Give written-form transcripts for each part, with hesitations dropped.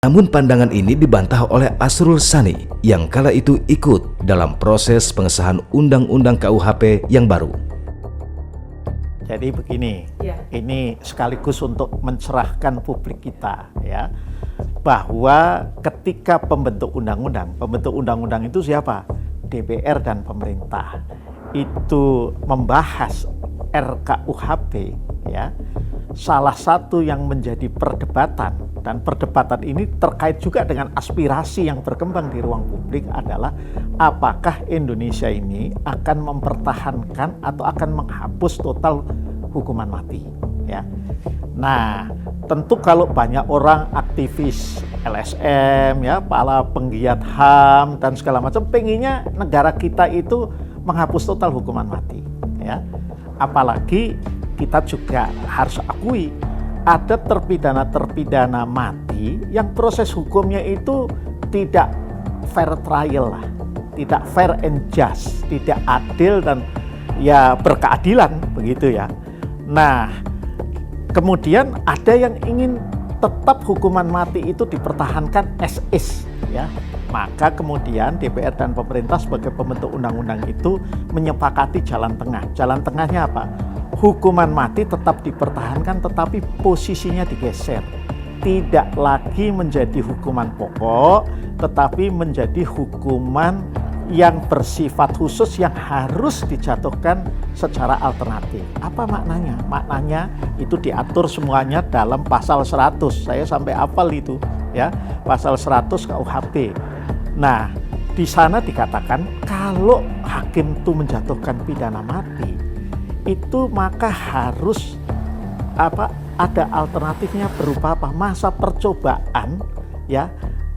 Namun pandangan ini dibantah oleh Asrul Sani yang kala itu ikut dalam proses pengesahan Undang-Undang KUHP yang baru. Jadi begini, ini sekaligus untuk mencerahkan publik kita ya, bahwa ketika pembentuk undang-undang itu siapa? DPR dan pemerintah itu membahas RKUHP ya. Salah satu yang menjadi perdebatan, dan perdebatan ini terkait juga dengan aspirasi yang berkembang di ruang publik adalah apakah Indonesia ini akan mempertahankan atau akan menghapus total hukuman mati ya. Nah, tentu kalau banyak orang aktivis LSM ya, para penggiat HAM dan segala macam pengennya negara kita itu menghapus total hukuman mati ya. Apalagi kita juga harus akui ada terpidana mati yang proses hukumnya itu tidak fair trial lah, tidak fair and just, tidak adil dan ya berkeadilan begitu ya. Nah, kemudian ada yang ingin tetap hukuman mati itu dipertahankan as is ya. Maka kemudian DPR dan pemerintah sebagai pembentuk undang-undang itu menyepakati jalan tengah. Jalan tengahnya apa? Hukuman mati tetap dipertahankan tetapi posisinya digeser. Tidak lagi menjadi hukuman pokok, tetapi menjadi hukuman yang bersifat khusus yang harus dijatuhkan secara alternatif. Apa maknanya? Maknanya itu diatur semuanya dalam pasal 100. Saya sampai hafal itu ya, pasal 100 KUHP. Nah, di sana dikatakan kalau hakim itu menjatuhkan pidana mati, itu maka harus ada alternatifnya berupa apa? Masa percobaan ya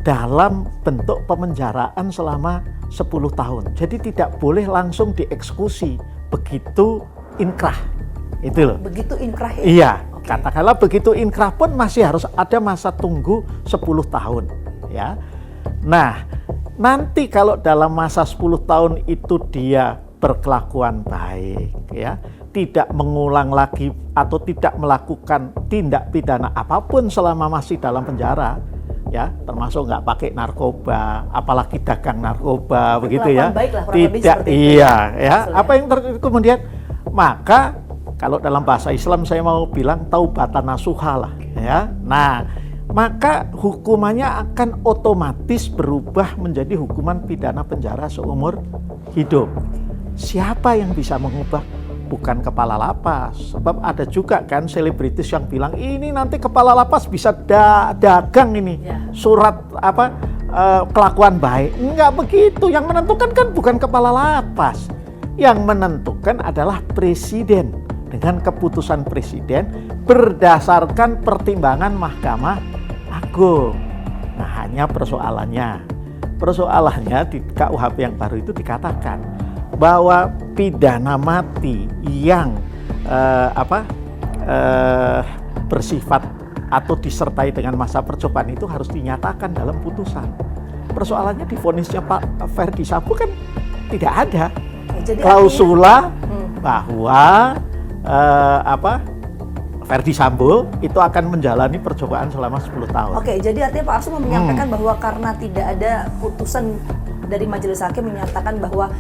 dalam bentuk pemenjaraan selama 10 tahun. Jadi tidak boleh langsung dieksekusi begitu inkrah. Itu loh. Begitu inkrah ya? Iya, katakanlah begitu inkrah pun masih harus ada masa tunggu 10 tahun ya. Nah, nanti kalau dalam masa 10 tahun itu dia berkelakuan baik ya, tidak mengulang lagi atau tidak melakukan tindak pidana apapun selama masih dalam penjara ya, termasuk nggak pakai narkoba, apalagi dagang narkoba begitu ya, tidak iya ya. Apa yang kemudian maka kalau dalam bahasa Islam saya mau bilang taubatan nasuha lah ya. Nah, maka hukumannya akan otomatis berubah menjadi hukuman pidana penjara seumur hidup. Siapa yang bisa mengubah? Bukan kepala lapas. Sebab ada juga kan selebritis yang bilang ini nanti kepala lapas bisa dagang ini surat kelakuan baik. Enggak begitu. Yang menentukan kan bukan kepala lapas. Yang menentukan adalah presiden dengan keputusan presiden berdasarkan pertimbangan Mahkamah Agung. Nah, hanya persoalannya di KUHP yang baru itu dikatakan bahwa pidana mati yang bersifat atau disertai dengan masa percobaan itu harus dinyatakan dalam putusan. Persoalannya di vonisnya Pak Ferdi Sambo kan tidak ada klausula bahwa Ferdi Sambo itu akan menjalani percobaan selama 10 tahun. Oke, jadi artinya Pak Arsul menyampaikan bahwa karena tidak ada putusan dari majelis hakim menyatakan bahwa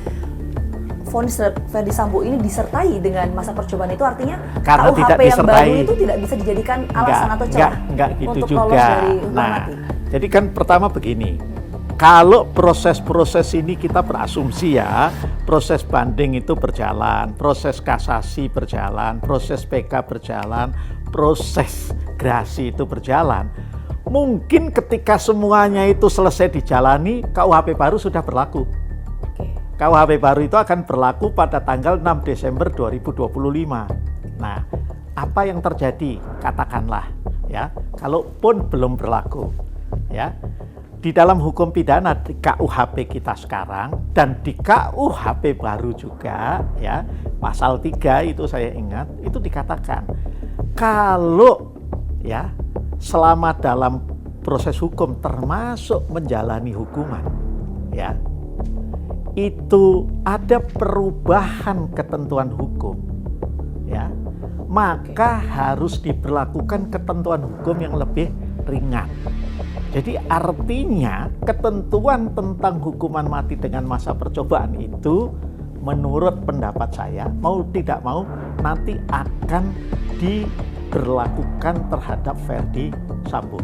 vonis Ferdi Sambo ini disertai dengan masa percobaan, itu artinya karena KUHP yang baru itu tidak bisa dijadikan alasan atau celah gitu untuk juga. lolos dari hukuman mati. Jadi kan pertama begini, kalau proses-proses ini kita berasumsi ya, proses banding itu berjalan, proses kasasi berjalan, proses PK berjalan, proses gerasi itu berjalan. Mungkin ketika semuanya itu selesai dijalani, KUHP baru sudah berlaku. KUHP baru itu akan berlaku pada tanggal 6 Desember 2025. Nah, apa yang terjadi? Katakanlah ya, kalaupun belum berlaku ya, di dalam hukum pidana di KUHP kita sekarang dan di KUHP baru juga ya, pasal 3 itu saya ingat, itu dikatakan kalau ya selama dalam proses hukum termasuk menjalani hukuman ya, itu ada perubahan ketentuan hukum ya, maka harus diberlakukan ketentuan hukum yang lebih ringan. Jadi artinya ketentuan tentang hukuman mati dengan masa percobaan itu menurut pendapat saya mau tidak mau nanti akan diberlakukan terhadap Ferdi Sambo.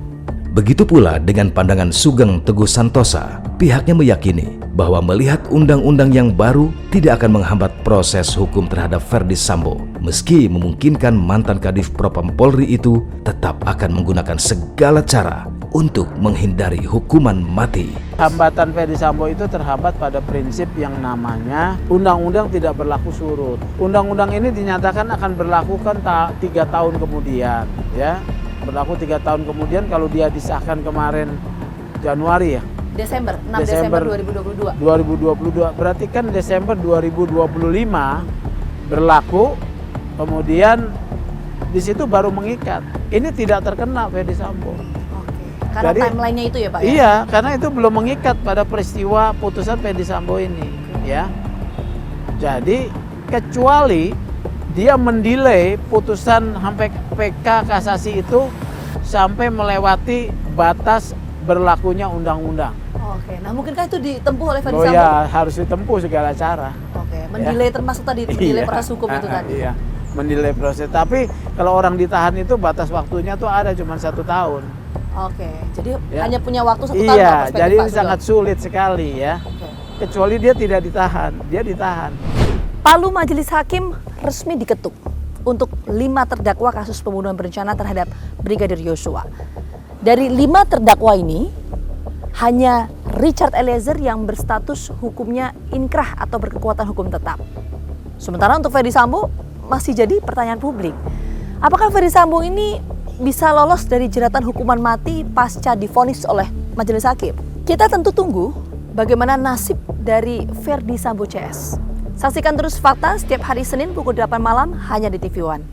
Begitu pula dengan pandangan Sugeng Teguh Santosa, pihaknya meyakini bahwa melihat undang-undang yang baru tidak akan menghambat proses hukum terhadap Ferdi Sambo, meski memungkinkan mantan Kadif Propam Polri itu tetap akan menggunakan segala cara untuk menghindari hukuman mati. Hambatan Ferdi Sambo itu terhambat pada prinsip yang namanya undang-undang tidak berlaku surut. Undang-undang ini dinyatakan akan berlaku kan 3 tahun kemudian, ya. Berlaku 3 tahun kemudian kalau dia disahkan kemarin Januari ya. Desember 2022. 2022 berarti kan Desember 2025 berlaku, kemudian di situ baru mengikat. Ini tidak terkena Ferdi Sambo. Karena timelinenya itu ya Pak? Iya, karena itu belum mengikat pada peristiwa putusan Ferdi Sambo ini, ya. Jadi kecuali dia mendelay putusan sampai PK kasasi itu sampai melewati batas berlakunya undang-undang. Oke, nah mungkinkah itu ditempuh oleh Ferdi Oh Sambo? ya, harus ditempuh segala cara. Oke, mendelay termasuk tadi mendelay proses hukum itu tadi. Iya, mendelay proses. Tapi kalau orang ditahan itu batas waktunya tuh ada cuma 1 tahun. Oke, jadi Ya. hanya punya waktu 1 tahun Pak, Iya, perspektif jadi Pak ini Sugeng. sangat sulit sekali ya. Oke. Kecuali dia tidak ditahan, dia ditahan. Palu Majelis Hakim resmi diketuk untuk 5 terdakwa kasus pembunuhan berencana terhadap Brigadir Yosua. Dari 5 terdakwa ini, hanya Richard Eliezer yang berstatus hukumnya inkrah atau berkekuatan hukum tetap. Sementara untuk Ferdi Sambo masih jadi pertanyaan publik. Apakah Ferdi Sambo ini bisa lolos dari jeratan hukuman mati pasca divonis oleh Majelis Hakim? Kita tentu tunggu bagaimana nasib dari Ferdi Sambo CS. Saksikan terus Fakta setiap hari Senin pukul 8 malam hanya di TV One.